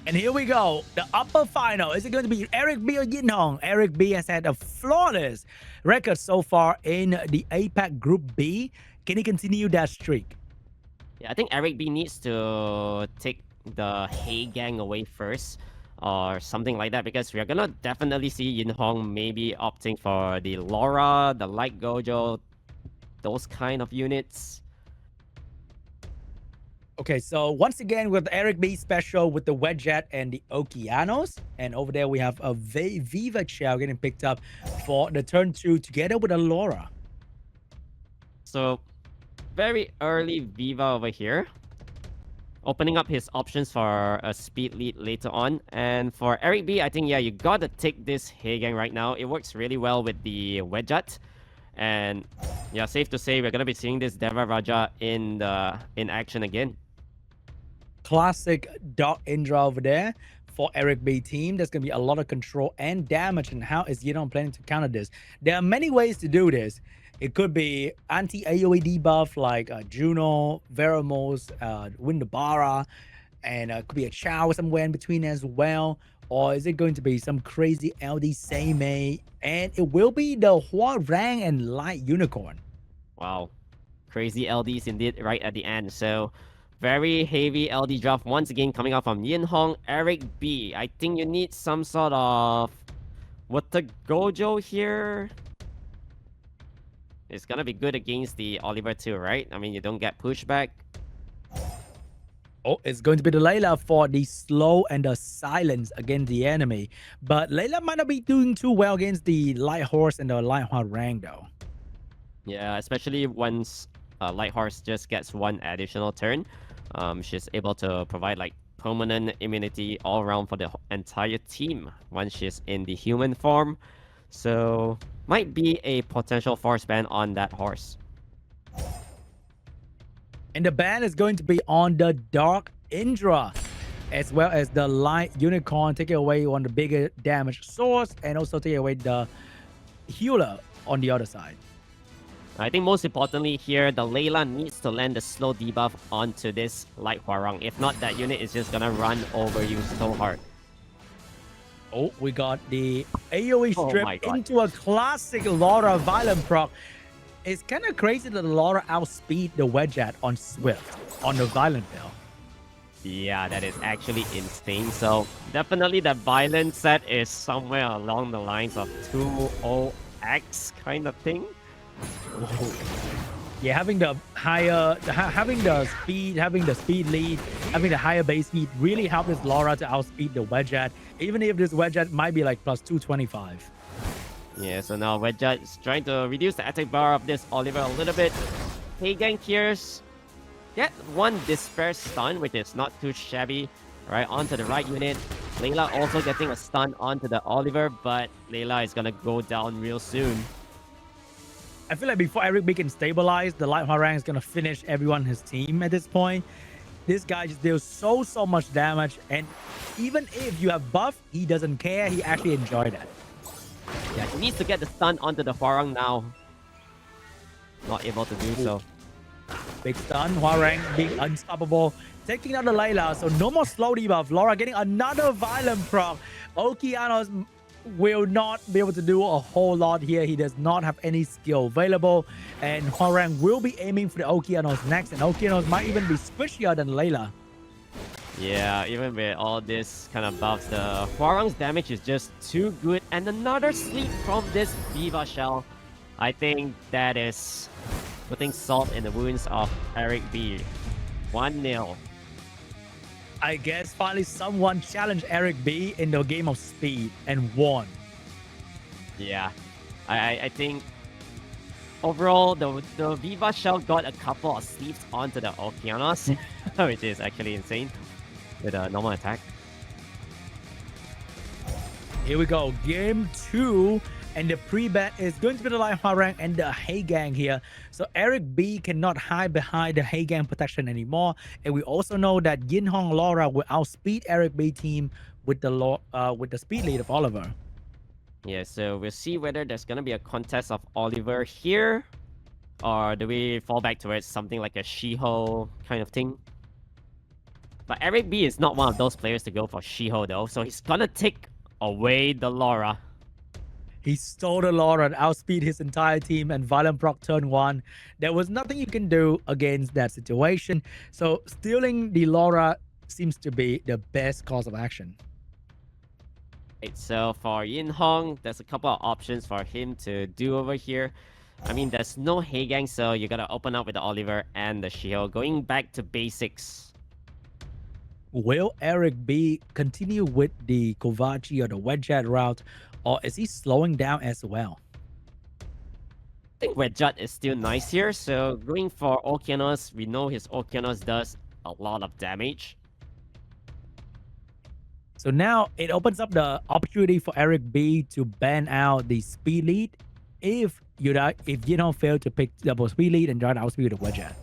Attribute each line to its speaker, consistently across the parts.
Speaker 1: And here we go. The upper final. Is it going to be ERIC.B or YINHONG? ERIC.B has had a flawless record so far in the APAC Group B. Can he continue that streak?
Speaker 2: Yeah, I think ERIC.B needs to take the Hey Gang away first or something like that, because we're gonna definitely see YINHONG maybe opting for the Laura, the Light Gojo, those kind of units.
Speaker 1: Okay, so once again with ERIC.B special with the Wedget and the Okeanos. And over there we have a Viva Chow getting picked up for the turn 2 together with a Laura.
Speaker 2: So very early Viva over here, opening up his options for a speed lead later on. And for ERIC.B, I think, yeah, you gotta take this Hey Gang right now. It works really well with the Wedget. And yeah, safe to say we're gonna be seeing this Deva Raja in action again.
Speaker 1: Classic Dark Indra over there for ERIC.B team. There's going to be a lot of control and damage. And how is YINHONG planning to counter this? There are many ways to do this. It could be anti-AoE debuff like Juno, Veramos, Windabara, and it could be a Chow somewhere in between as well. Or is it going to be some crazy LD Seimei? And it will be the Hua-Rang and Light Unicorn.
Speaker 2: Wow. Crazy LDs indeed right at the end. So very heavy LD draft once again coming out from YINHONG. ERIC.B, I think you need some sort of Water Gojo here. It's gonna be good against the Oliver too, right? I mean, you don't get pushback.
Speaker 1: Oh, it's going to be the Layla for the slow and the silence against the enemy. But Layla might not be doing too well against the Light Horse and the Light Hua-Rang though.
Speaker 2: Yeah, especially once Light Horse just gets one additional turn. She's able to provide like permanent immunity all around for the entire team once she's in the human form. So might be a potential force ban on that horse.
Speaker 1: And the ban is going to be on the Dark Indra, as well as the Light Unicorn, taking away one of the bigger damage source, and also taking away the healer on the other side.
Speaker 2: I think most importantly here, the Layla needs to land the slow debuff onto this Light Hua-Rang. If not, that unit is just gonna run over you so hard.
Speaker 1: Oh, we got the AoE strip into a classic Laura Violent proc. It's kind of crazy that Laura outspeed the Wedget on Swift on the Violent build.
Speaker 2: Yeah, that is actually insane. So definitely the Violent set is somewhere along the lines of 2-0x kind of thing.
Speaker 1: Yeah, having the higher, having the speed lead, having the higher base speed really helped this Laura to outspeed the Wedget, even if this Wedget might be like plus 225.
Speaker 2: Yeah, so now Wedget is trying to reduce the attack bar of this Oliver a little bit. Hey Gang here's get one Despair stun, which is not too shabby, right onto the right unit. Layla also getting a stun onto the Oliver, but Layla is gonna go down real soon.
Speaker 1: I feel like before ERIC.B can stabilize, the Light Hua-Rang is going to finish everyone in his team at this point. This guy just deals so much damage, and even if you have buff, he doesn't care. He actually enjoyed that.
Speaker 2: Yeah, he needs to get the stun onto the Hua-Rang now. Not able to do so.
Speaker 1: Big stun, Hua-Rang being unstoppable. Taking out the Layla, so no more slow debuff. Laura getting another Violent proc. Okeanos will not be able to do a whole lot here. He does not have any skill available, and Hua-Rang will be aiming for the Okeanos next, and Okeanos might even be squishier than Layla.
Speaker 2: Yeah, even with all this kind of buffs, the Hua-Rang's damage is just too good. And another sleep from this Viva Shell. I think that is putting salt in the wounds of ERIC.B. 1-0.
Speaker 1: I guess finally someone challenged ERIC.B in the game of speed and won.
Speaker 2: Yeah, I think overall the Viva Shell got a couple of sleeps onto the Okeanos, which is actually insane with a normal attack.
Speaker 1: Here we go, game 2. And the pre-bet is going to be the Light Hua-Rang and the Hey Gang here. So ERIC.B cannot hide behind the Hey Gang protection anymore. And we also know that YINHONG Laura will outspeed ERIC.B team with the speed lead of Oliver.
Speaker 2: Yeah, so we'll see whether there's gonna be a contest of Oliver here, or do we fall back towards something like a Shiho kind of thing? But ERIC.B is not one of those players to go for Shiho though, so he's gonna take away the Laura.
Speaker 1: He stole the Laura and outspeed his entire team, and Violent Proc turn 1. There was nothing you can do against that situation. So stealing the Laura seems to be the best course of action.
Speaker 2: Right, so for YINHONG, there's a couple of options for him to do over here. I mean, there's no Heigang, so you gotta open up with the Oliver and the Shiho. Going back to basics.
Speaker 1: Will ERIC.B continue with the Kovaci or the Wedgehead route, or is he slowing down as well?
Speaker 2: I think Wedgehead is still nice here, so going for Okeanos, we know his Okeanos does a lot of damage.
Speaker 1: So now it opens up the opportunity for ERIC.B to ban out the speed lead if you don't fail to pick double speed lead and try to outspeed with the Wedgehead.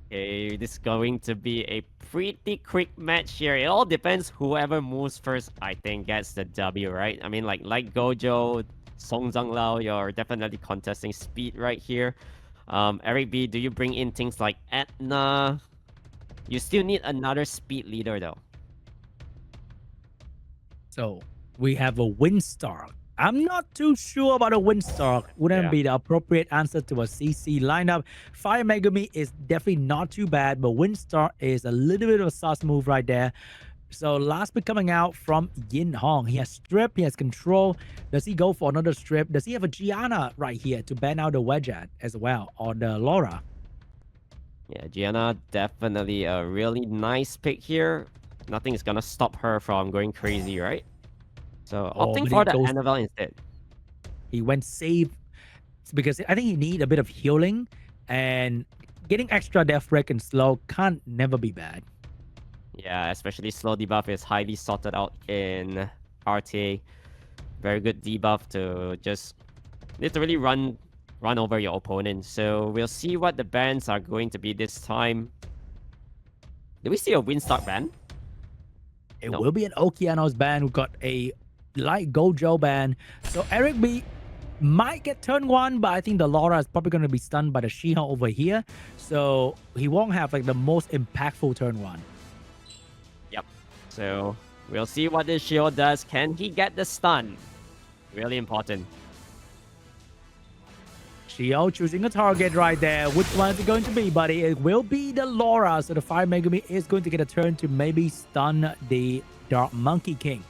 Speaker 2: Okay, this is going to be a pretty quick match here. It all depends whoever moves first, I think, gets the W, right? I mean, like Gojo, Song Zhanglao, you're definitely contesting speed right here. ERIC.B, do you bring in things like Etna? You still need another speed leader, though.
Speaker 1: So we have a Windstar. I'm not too sure about a Windstar. Wouldn't be the appropriate answer to a CC lineup. Fire Megumi is definitely not too bad, but Windstar is a little bit of a sus move right there. So last pick coming out from YINHONG. He has strip, he has control. Does he go for another strip? Does he have a Gianna right here to ban out the Wedgehead as well, or the Laura?
Speaker 2: Yeah, Gianna, definitely a really nice pick here. Nothing is gonna stop her from going crazy, right? So opting for the Annabelle instead.
Speaker 1: He went safe because I think he need a bit of healing, and getting extra death break and slow can't never be bad.
Speaker 2: Yeah, especially slow debuff is highly sorted out in RTA. Very good debuff to just literally run over your opponent. So we'll see what the bans are going to be this time. Did we see a Windstar ban?
Speaker 1: It will be an Okeanos ban. We've got a light Gojo ban. So ERIC.B might get turn 1, but I think the Laura is probably going to be stunned by the Shiho over here. So he won't have like the most impactful turn 1.
Speaker 2: Yep. So we'll see what this Shiho does. Can he get the stun? Really important.
Speaker 1: Shiho choosing a target right there. Which one is it going to be, buddy? It will be the Laura. So the Fire Megumi is going to get a turn to maybe stun the Dark Monkey King.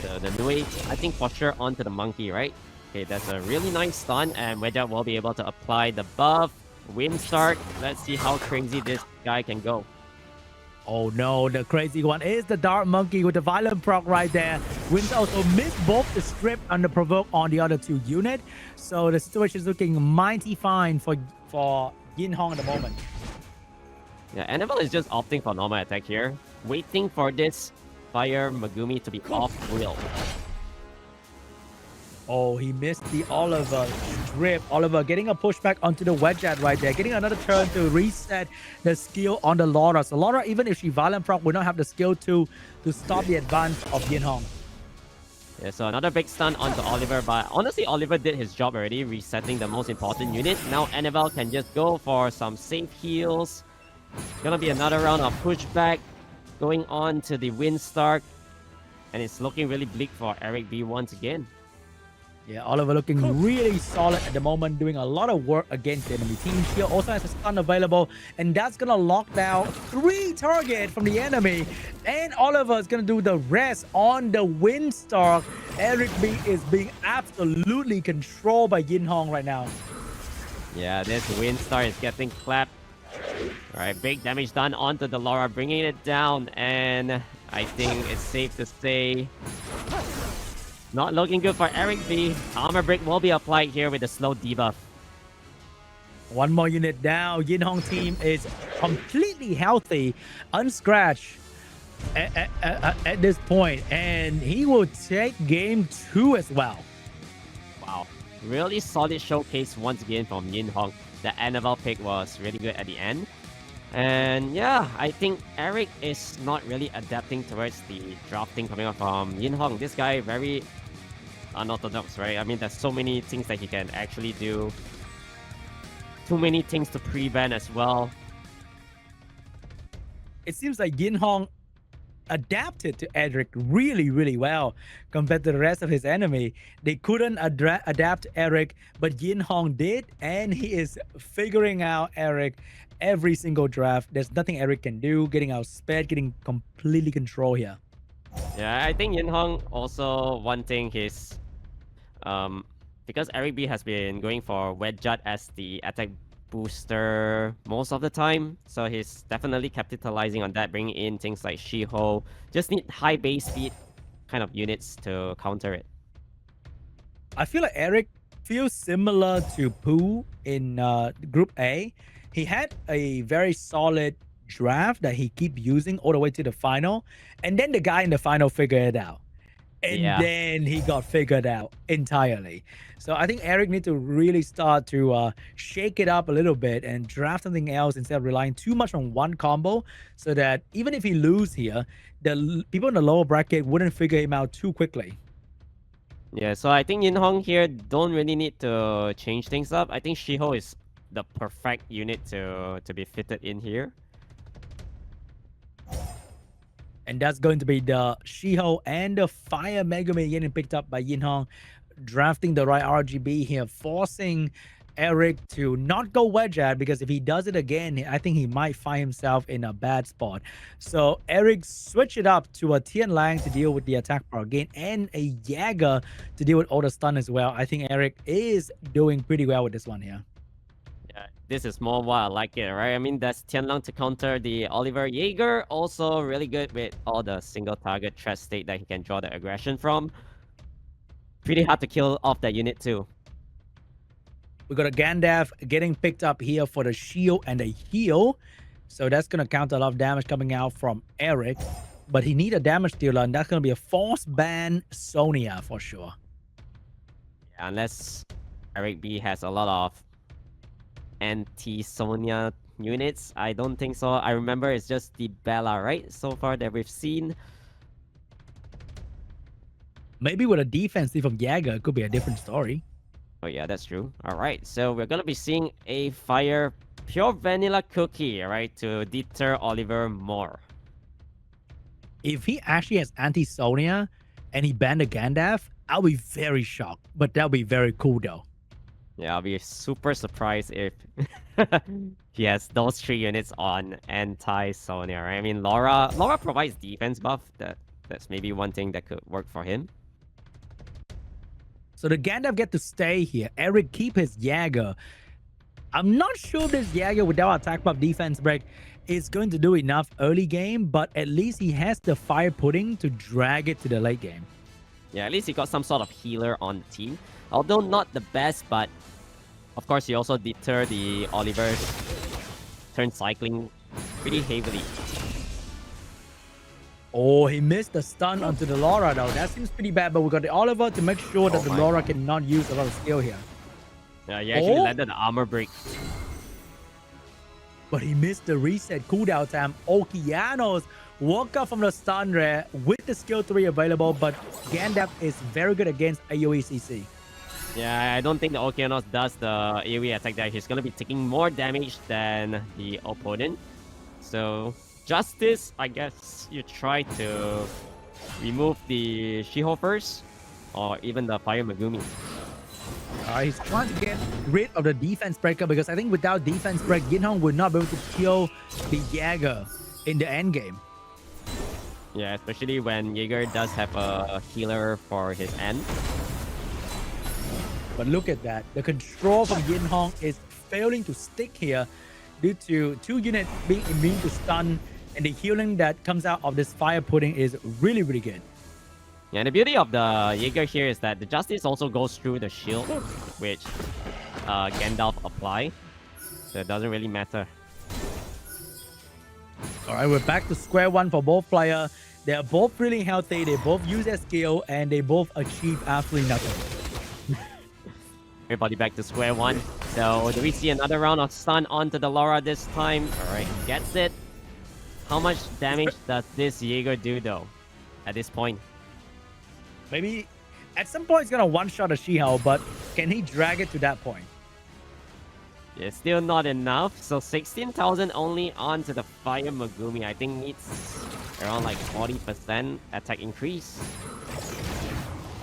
Speaker 2: So the Nui, I think for sure onto the monkey, right? Okay, that's a really nice stun, and Wedgehead will be able to apply the buff. Windstar, let's see how crazy this guy can go.
Speaker 1: Oh no, the crazy one is the Dark Monkey with the Violent Proc right there. Wins also missed both the strip and the provoke on the other 2 unit. So the situation is looking mighty fine for YINHONG at the moment.
Speaker 2: Yeah, Annabelle is just opting for normal attack here, waiting for this Fire Megumi to be off wheel.
Speaker 1: Oh, he missed the Oliver strip. Oliver getting a pushback onto the Wedgehead right there. Getting another turn to reset the skill on the Laura. So Laura, even if she Violent Proc, will not have the skill to stop the advance of YINHONG.
Speaker 2: Yeah, so another big stun onto Oliver, but honestly, Oliver did his job already, resetting the most important unit. Now Annabelle can just go for some safe heals. Gonna be another round of pushback going on to the Windstar, and it's looking really bleak for ERIC.B once again.
Speaker 1: Yeah, Oliver looking really solid at the moment, doing a lot of work against the enemy team. She also has a stun available, and that's going to lock down 3 targets from the enemy. And Oliver is going to do the rest on the Windstar. ERIC.B is being absolutely controlled by YINHONG right now.
Speaker 2: Yeah, this Windstar is getting clapped. Alright, big damage done onto the Laura, bringing it down, and I think it's safe to say not looking good for ERIC.B. Armor break will be applied here with the slow debuff.
Speaker 1: 1 more unit down. YINHONG team is completely healthy, unscratched at this point, and he will take game 2 as well.
Speaker 2: Wow, really solid showcase once again from YINHONG. The Annabelle pick was really good at the end. And yeah, I think ERIC is not really adapting towards the drafting coming up from YINHONG. This guy very unorthodox, right? I mean, there's so many things that he can actually do. Too many things to pre-ban as well.
Speaker 1: it seems like YINHONG adapted to ERIC really, really well compared to the rest of his enemy. They couldn't adapt ERIC, but YINHONG did, and he is figuring out ERIC every single draft. There's nothing ERIC can do, getting outsped, getting completely control here.
Speaker 2: Yeah, I think YINHONG also wanting his because ERIC.B has been going for Wedjat as the attack booster most of the time, so he's definitely capitalizing on that, bringing in things like Shiho. Just need high base speed kind of units to counter it.
Speaker 1: I feel like ERIC feels similar to Pooh in Group A. He had a very solid draft that he keep using all the way to the final, and then the guy in the final figured it out. And then he got figured out entirely. So I think ERIC need to really start to shake it up a little bit and draft something else instead of relying too much on one combo, so that even if he lose here, the people in the lower bracket wouldn't figure him out too quickly.
Speaker 2: Yeah, so I think YINHONG here don't really need to change things up. I think Shiho is the perfect unit to be fitted in here.
Speaker 1: And that's going to be the Shiho and the Fire Megumi getting picked up by YINHONG, drafting the right RGB here, forcing ERIC to not go Wedjat, because if he does it again, I think he might find himself in a bad spot. So ERIC switch it up to a Tian Lang to deal with the attack power gain and a Jäger to deal with all the stun as well. I think ERIC is doing pretty well with this one here.
Speaker 2: Yeah, this is more what I like it, right? I mean, that's Tianlang to counter the Oliver. Jaeger also really good with all the single target threat state that he can draw the aggression from. Pretty hard to kill off that unit too.
Speaker 1: We got a Gandalf getting picked up here for the shield and a heal. So that's going to count a lot of damage coming out from ERIC. But he need a damage dealer, and that's going to be a force ban Sonya for sure.
Speaker 2: Yeah, unless ERIC.B has a lot of anti-Sonya units. I don't think so. I remember it's just the Bella, right? So far that we've seen.
Speaker 1: Maybe with a defense from Jäger, it could be a different story.
Speaker 2: Oh yeah, that's true. Alright, so we're gonna be seeing a fire pure vanilla cookie, right, to deter Oliver more.
Speaker 1: If he actually has anti-Sonya and he banned the Gandalf, I'll be very shocked. But that'll be very cool though.
Speaker 2: Yeah, I'll be super surprised if he has those 3 units on anti-Sonya, right? I mean, Laura provides defense buff. That's maybe one thing that could work for him.
Speaker 1: So the Gandalf get to stay here. ERIC keep his Jäger. I'm not sure if this Jäger without attack buff defense break is going to do enough early game, but at least he has the fire pudding to drag it to the late game.
Speaker 2: Yeah, at least he got some sort of healer on the team. Although not the best, but of course he also deter the Oliver's turn cycling pretty heavily.
Speaker 1: Oh, he missed the stun onto the Laura though. That seems pretty bad, but we got the Oliver to make sure that the Laura cannot use a lot of skill here.
Speaker 2: Yeah, he actually landed the armor break.
Speaker 1: But he missed the reset cooldown time. Okeanos woke up from the stun rare with the skill 3 available, but Gandalf is very good against AoE CC.
Speaker 2: Yeah, I don't think the Okeanos does the AoE attack there. He's going to be taking more damage than the opponent. So, Justice, I guess you try to remove the Shiho first, or even the Fire Megumi.
Speaker 1: He's trying to get rid of the defense breaker, because I think without defense break, YINHONG would not be able to kill the Jäger in the end game.
Speaker 2: Yeah, especially when Jaeger does have a healer for his end.
Speaker 1: But look at that. The control from YINHONG is failing to stick here due to 2 units being immune to stun, and the healing that comes out of this fire pudding is really, really good.
Speaker 2: Yeah, and the beauty of the Jaeger here is that the Justice also goes through the shield, which Gandalf apply. So it doesn't really matter.
Speaker 1: Alright, we're back to square one for both players. They're both really healthy, they both use their skill, and they both achieve absolutely nothing.
Speaker 2: Everybody back to square one. So do we see another round of stun onto the Laura this time? Alright, gets it. How much damage does this Jaeger do though at this point?
Speaker 1: Maybe at some point he's gonna one-shot a Shiho, but can he drag it to that point?
Speaker 2: It's still not enough. So 16,000 only onto the Fire Megumi. I think needs around like 40% attack increase.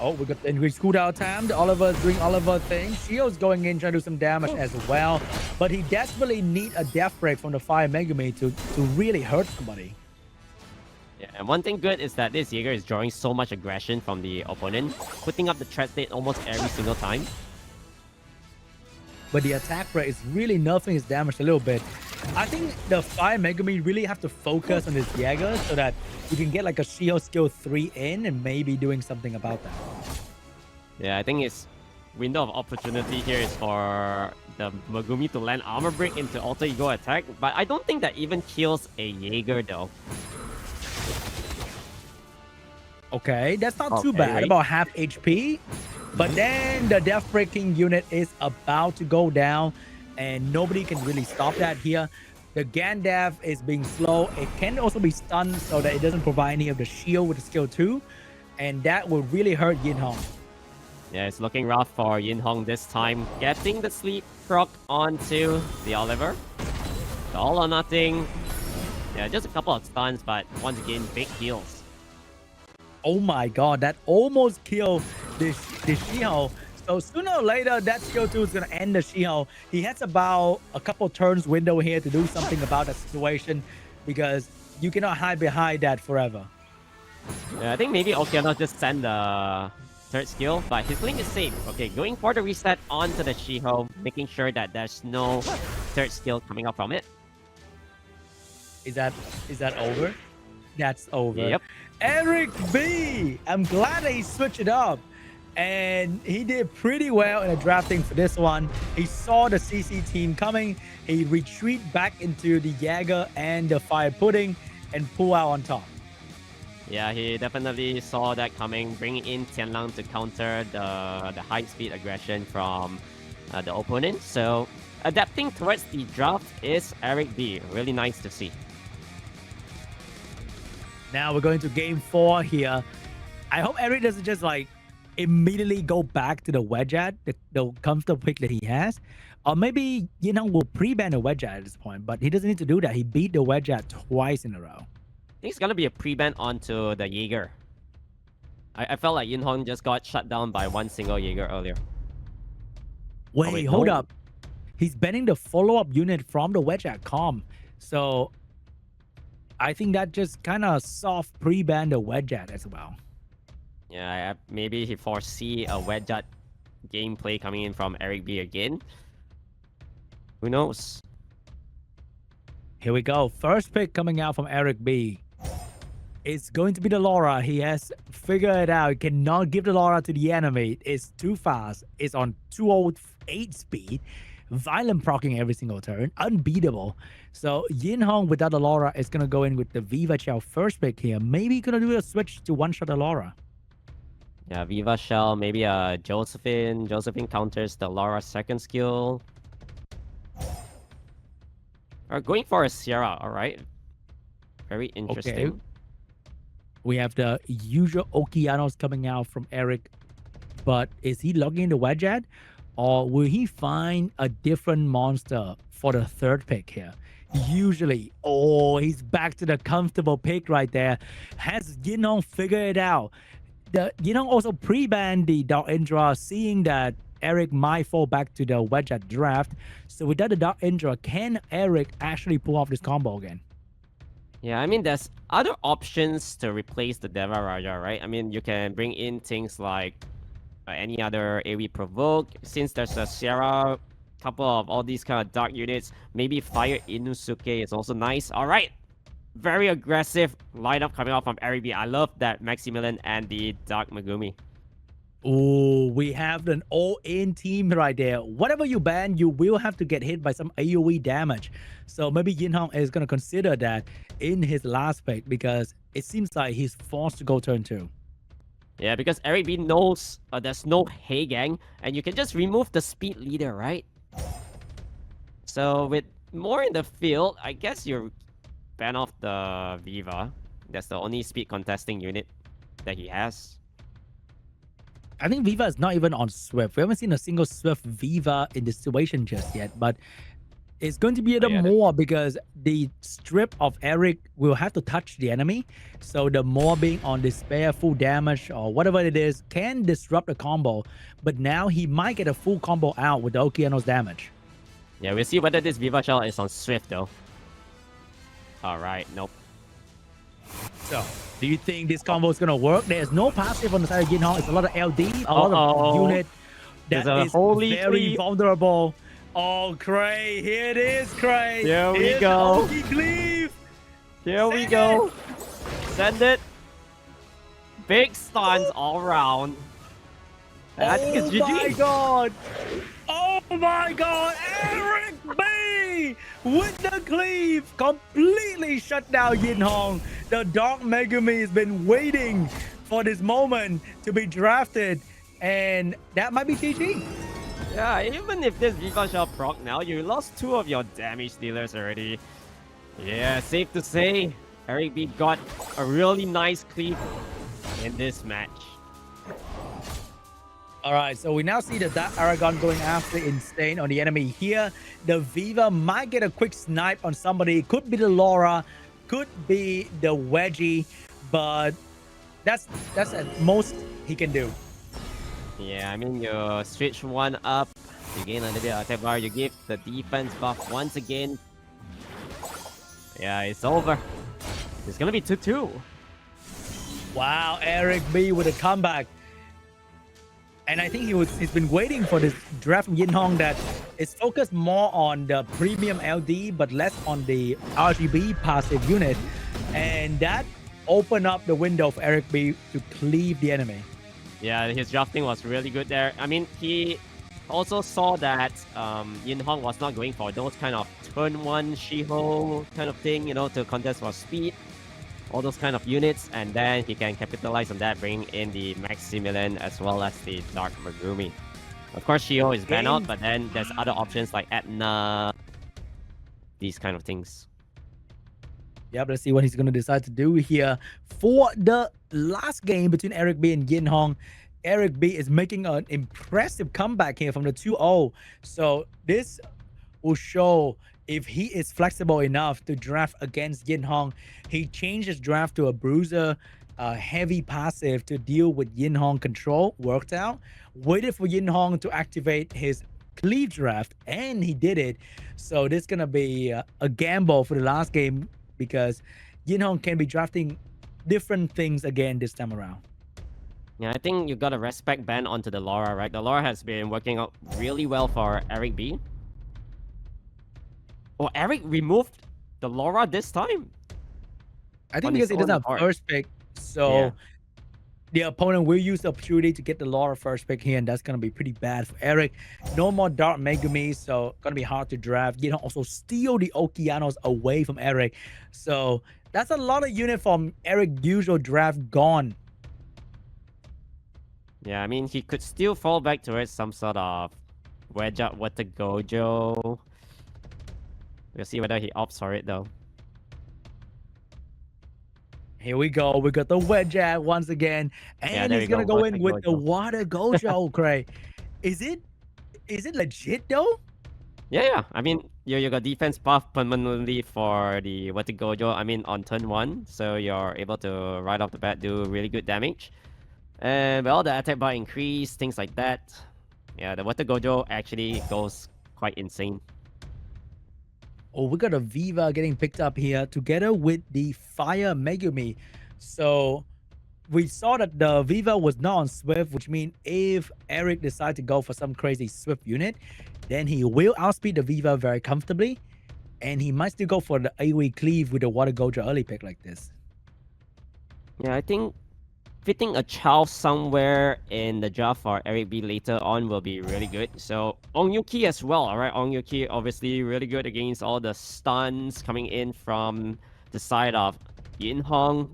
Speaker 1: Oh, we got the increased cooldown time. The Oliver's doing Oliver thing. Shio's going in trying to do some damage as well. But he desperately need a death break from the Fire Megumi to really hurt somebody.
Speaker 2: Yeah, and one thing good is that this Jaeger is drawing so much aggression from the opponent, putting up the threat state almost every single time.
Speaker 1: But the attack rate is really nerfing his damage a little bit. I think the Fire Megumi really have to focus on this Jaeger so that you can get like a Shio skill 3 in and maybe doing something about that.
Speaker 2: Yeah, I think his window of opportunity here is for the Megumi to land armor break into alter ego attack, but I don't think that even kills a Jaeger though.
Speaker 1: Okay, that's not too bad, right? About half HP. But then the death breaking unit is about to go down and nobody can really stop that here. The Gandalf is being slow. It can also be stunned so that it doesn't provide any of the shield with the skill 2. And that will really hurt YINHONG.
Speaker 2: Yeah, it's looking rough for YINHONG this time. Getting the sleep proc onto the Oliver. The all or nothing. Yeah, just a couple of stuns, but once again, big heals.
Speaker 1: Oh my god, that almost killed the Shiho. So sooner or later, that skill 2 is going to end the Shiho. He has about a couple turns window here to do something about the situation because you cannot hide behind that forever.
Speaker 2: Yeah, I think maybe Okeano just send the third skill, but his link is safe. Okay, going for the reset onto the Shiho, making sure that there's no third skill coming up from it.
Speaker 1: Is that over? That's over.
Speaker 2: Yep.
Speaker 1: ERIC.B! I'm glad that he switched it up. And he did pretty well in the drafting for this one. He saw the CC team coming. He retreat back into the Jaeger and the Fire Pudding and pull out on top.
Speaker 2: Yeah, he definitely saw that coming, bringing in Tianlang to counter the high-speed aggression from the opponent. So adapting towards the draft is ERIC.B. Really nice to see.
Speaker 1: Now we're going to game 4 here. I hope Eric doesn't just like immediately go back to the wedge ad, the comfortable pick that he has. Or maybe, you know, will pre-ban the wedge ad at this point, but he doesn't need to do that. He beat the wedge ad twice in a row.
Speaker 2: I think it's gonna be a pre-ban onto the Jaeger. I felt like YINHONG just got shut down by one single Jaeger earlier.
Speaker 1: Wait, hold up. He's banning the follow-up unit from the wedge ad calm. So I think that just kind of soft pre-ban the wedge ad as well.
Speaker 2: Yeah, maybe he foresee a wedge ad gameplay coming in from ERIC.B again. Who knows?
Speaker 1: Here we go. First pick coming out from ERIC.B. It's going to be the Laura. He has figured it out. He cannot give the Laura to the enemy. It's too fast. It's on 208 speed. Violent proccing every single turn. Unbeatable. So YINHONG without the Laura is going to go in with the Viva Shell first pick here. Maybe going to do a switch to one-shot the Laura.
Speaker 2: Yeah, Viva Shell, maybe a Josephine. Josephine counters the Laura second skill. Or going for a Sierra, alright. Very interesting.
Speaker 1: Okay. We have the usual Okeanos coming out from Eric. But is he logging in the wedge ad? Or will he find a different monster for the third pick here? Usually, oh, he's back to the comfortable pick right there. Has YINHONG figured it out? YINHONG also pre-banned the Dark Indra, seeing that Eric might fall back to the wedge at draft. So without the Dark Indra, can Eric actually pull off this combo again?
Speaker 2: Yeah, I mean, there's other options to replace the Deva Raja, right? I mean, you can bring in things like any other AoE provoke. Since there's a Sierra, couple of all these kind of dark units, maybe Fire Inusuke is also nice. All right, very aggressive lineup coming out from ERIC.B. I love that Maximilian and the Dark Megumi.
Speaker 1: Oh, we have an all-in team right there. Whatever you ban, you will have to get hit by some AoE damage. So maybe YINHONG is going to consider that in his last pick because it seems like he's forced to go turn 2.
Speaker 2: Yeah, because ERIC.B knows there's no Hey Gang, and you can just remove the speed leader, right? So with more in the field, I guess you ban off the Viva. That's the only speed contesting unit that he has.
Speaker 1: I think Viva is not even on Swift. We haven't seen a single Swift Viva in this situation just yet, but it's going to be the more because the strip of Eric will have to touch the enemy. So the more being on despair, full damage, or whatever it is, can disrupt the combo. But now he might get a full combo out with the Okeano's damage.
Speaker 2: Yeah, we'll see whether this Viva Shell is on Swift though. Alright, nope.
Speaker 1: So, do you think this combo is going to work? There's no passive on the side of YINHONG. It's a lot of LD, a lot of unit that is very vulnerable. Oh, Cray, here it is, Cray.
Speaker 2: Here we go. Here we go. Send it. Big stuns all around. And I think it's GG.
Speaker 1: Oh my god. Oh my god. ERIC.B with the cleave completely shut down YINHONG. The Dark Megumi has been waiting for this moment to be drafted. And that might be GG.
Speaker 2: Yeah, even if this Viva Shell proc now, you lost 2 of your damage dealers already. Yeah, safe to say, ERIC.B got a really nice cleave in this match.
Speaker 1: Alright, so we now see the Dark Aragon going after Insane on the enemy here. The Viva might get a quick snipe on somebody. Could be the Laura, could be the Wedgie, but that's at most he can do.
Speaker 2: Yeah, I mean, you switch one up, you gain a little bit of attack bar, you give the defense buff once again. Yeah, it's over. It's gonna be 2-2.
Speaker 1: Wow, ERIC.B with a comeback. And I think he's been waiting for this draft from YINHONG that is focused more on the premium LD, but less on the RGB passive unit. And that opened up the window for ERIC.B to cleave the enemy.
Speaker 2: Yeah, his drafting was really good there. I mean, he also saw that YINHONG was not going for those kind of turn 1 Shiho kind of thing, you know, to contest for speed, all those kind of units, and then he can capitalize on that, bring in the Maximilian as well as the Dark Megumi. Of course, Shiho is banned out, but then there's other options like Etna, these kind of things.
Speaker 1: Yeah, let's see what he's going to decide to do here for the last game between ERIC.B and YINHONG. ERIC.B is making an impressive comeback here from the 2-0. So this will show if he is flexible enough to draft against YINHONG. He changed his draft to a bruiser, heavy passive to deal with YINHONG control. Worked out. Waited for YINHONG to activate his cleave draft, and he did it. So this is going to be a gamble for the last game, because YINHONG can be drafting different things again this time around.
Speaker 2: Yeah, I think you got a respect ban onto the Laura, right? The Laura has been working out really well for ERIC.B. Oh, ERIC removed the Laura this time?
Speaker 1: I think because he doesn't have first pick, so the opponent will use the opportunity to get the Laura first pick here, and that's going to be pretty bad for ERIC. No more Dark Megumi, so going to be hard to draft. YINHONG also steal the Okeanos away from ERIC. So that's a lot of unit from ERIC's usual draft gone.
Speaker 2: Yeah, I mean, he could still fall back towards some sort of wedge up Water Gojo. We'll see whether he opts for it though.
Speaker 1: Here we go. We got the wedge out once again, and he's gonna go in with the Water Gojo. Cray, is it legit though?
Speaker 2: Yeah. I mean, you got defense buff permanently for the Water Gojo. I mean, on turn 1, so you're able to right off the bat do really good damage, and well, the attack bar increase, things like that. Yeah, the Water Gojo actually goes quite insane.
Speaker 1: Oh, we got a Viva getting picked up here together with the Fire Megumi. So we saw that the Viva was not on Swift, which means if ERIC decides to go for some crazy Swift unit, then he will outspeed the Viva very comfortably, and he might still go for the AoE cleave with the Water Gojo early pick like this.
Speaker 2: Yeah, I think fitting a Chow somewhere in the draft for ERIC.B later on will be really good. So Ong Yuki as well, alright? Ong Yuki obviously really good against all the stuns coming in from the side of YINHONG.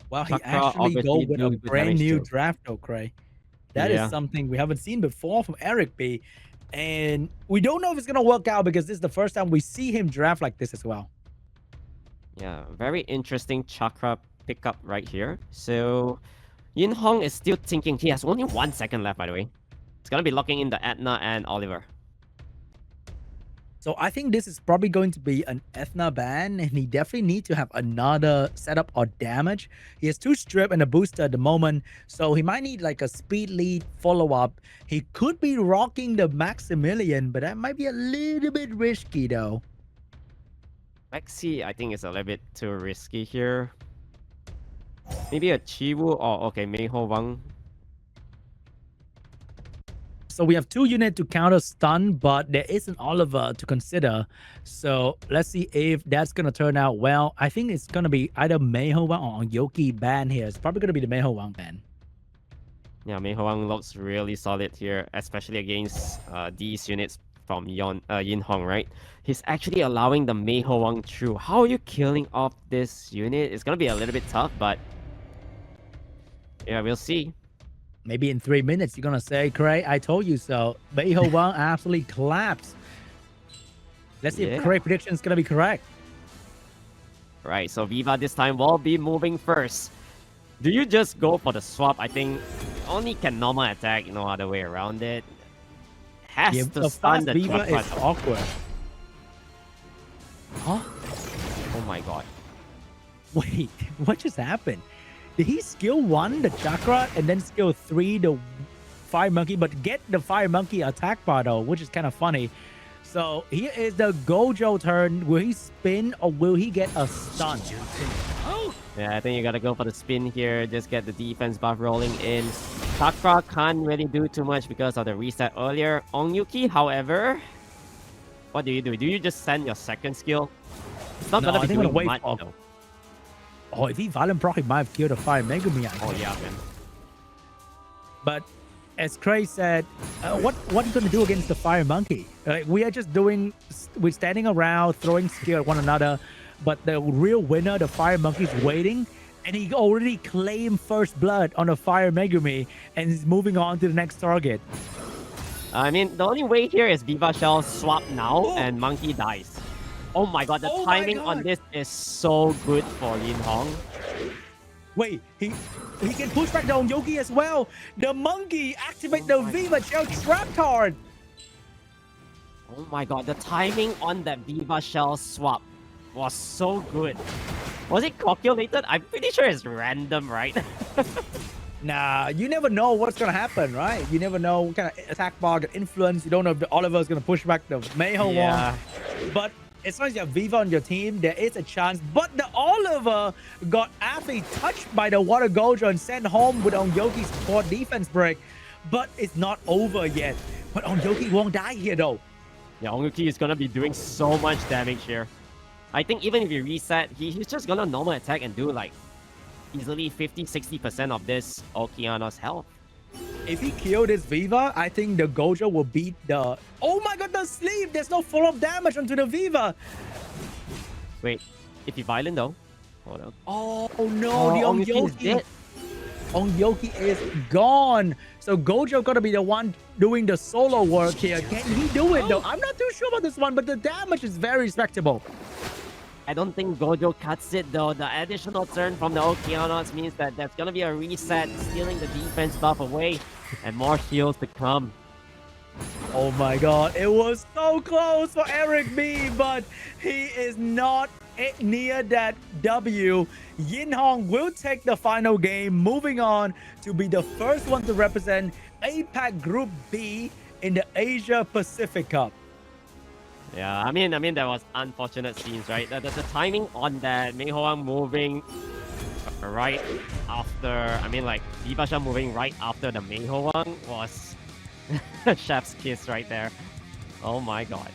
Speaker 1: Wow, he actually go with a brand new draft though, Cray. That is something we haven't seen before from ERIC.B. And we don't know if it's going to work out, because this is the first time we see him draft like this as well.
Speaker 2: Yeah, very interesting Chakra pickup right here. So YINHONG is still thinking. He has only 1 second left, by the way. It's gonna be locking in the Etna and Oliver.
Speaker 1: So I think this is probably going to be an Ethna ban, and he definitely needs to have another setup or damage. He has 2 strip and a booster at the moment, so he might need like a speed lead follow-up. He could be rocking the Maximilian, but that might be a little bit risky though.
Speaker 2: Maxi, I think, is a little bit too risky here. Maybe a Chiwu or, okay, Meiho Wang.
Speaker 1: So we have 2 units to counter stun, but there is an Oliver to consider. So let's see if that's going to turn out well. I think it's going to be either Meiho Wang or Yoki ban here. It's probably going to be the Meiho Wang ban.
Speaker 2: Yeah, Meiho Wang looks really solid here, especially against these units from YINHONG, right? He's actually allowing the Meiho Wang through. How are you killing off this unit? It's going to be a little bit tough, but yeah, we'll see.
Speaker 1: Maybe in 3 minutes, you're going to say, Cray, I told you so. Meiho Wang absolutely collapsed. Let's see if Cray prediction is going to be correct.
Speaker 2: Right, so Viva this time will be moving first. Do you just go for the swap? I think only can normal attack, no other way around it. Has to stun the
Speaker 1: Viva is awkward. Huh?
Speaker 2: Oh my god.
Speaker 1: Wait, what just happened? Did he skill 1 the chakra and then skill 3 the fire monkey, but get the fire monkey attack bar though, which is kind of funny. So here is the Gojo turn. Will he spin or will he get a stun?
Speaker 2: Yeah, I think you gotta go for the spin here. Just get the defense buff rolling in. Chakra can't really do too much because of the reset earlier. Ongyuki, however, what do? Do you just send your second skill? It's not gonna be doing much though.
Speaker 1: Oh, if he Violent Proc, he might have killed a Fire Megumi.
Speaker 2: Oh yeah, man.
Speaker 1: But as Cray said, what are you going to do against the Fire Monkey? We are just we're standing around, throwing skill at one another, but the real winner, the Fire Monkey, is waiting, and he already claimed first blood on a Fire Megumi, and is moving on to the next target.
Speaker 2: I mean, the only way here is Viva Shell swap now, and Monkey dies. Oh my god, the timing on this is so good for YINHONG.
Speaker 1: Wait, he can push back the Onyoki as well. The monkey activate the Viva Shell trap card.
Speaker 2: Oh my god, the timing on that Viva Shell swap was so good. Was it calculated? I'm pretty sure it's random, right?
Speaker 1: Nah, you never know what's gonna happen, right? You never know what kind of attack bar can influence. You don't know if the Oliver is gonna push back the Meiho Wang. But as long as you have Viva on your team, there is a chance. But the Oliver got actually touched by the Water Gojo and sent home with Onyoki's poor defense break. But it's not over yet. But Onyoki won't die here though.
Speaker 2: Yeah, Onyoki is gonna be doing so much damage here. I think even if you reset, he's just gonna normal attack and do like easily 50-60% of this Okeanos health.
Speaker 1: If he killed his Viva, I think the Gojo will beat the... Oh my god, the sleeve! There's no follow-up damage onto the Viva!
Speaker 2: Wait, if he violent though? Hold on.
Speaker 1: Oh no, the
Speaker 2: Onyoki is dead.
Speaker 1: Onyoki is gone. So Gojo gotta be the one doing the solo work here. Can he do it though? I'm not too sure about this one, but the damage is very respectable.
Speaker 2: I don't think Gojo cuts it though. The additional turn from the Okeanos means that there's gonna be a reset, stealing the defense buff away, and more heals to come.
Speaker 1: Oh my god, it was so close for ERIC.B, but he is not near that W. YINHONG will take the final game, moving on to be the first one to represent APAC Group B in the Asia Pacific Cup.
Speaker 2: Yeah, I mean, there was unfortunate scenes, right? The timing on that Meiho Wang moving right after, like Viva Shell moving right after the Meiho Wang was chef's kiss right there. Oh my god.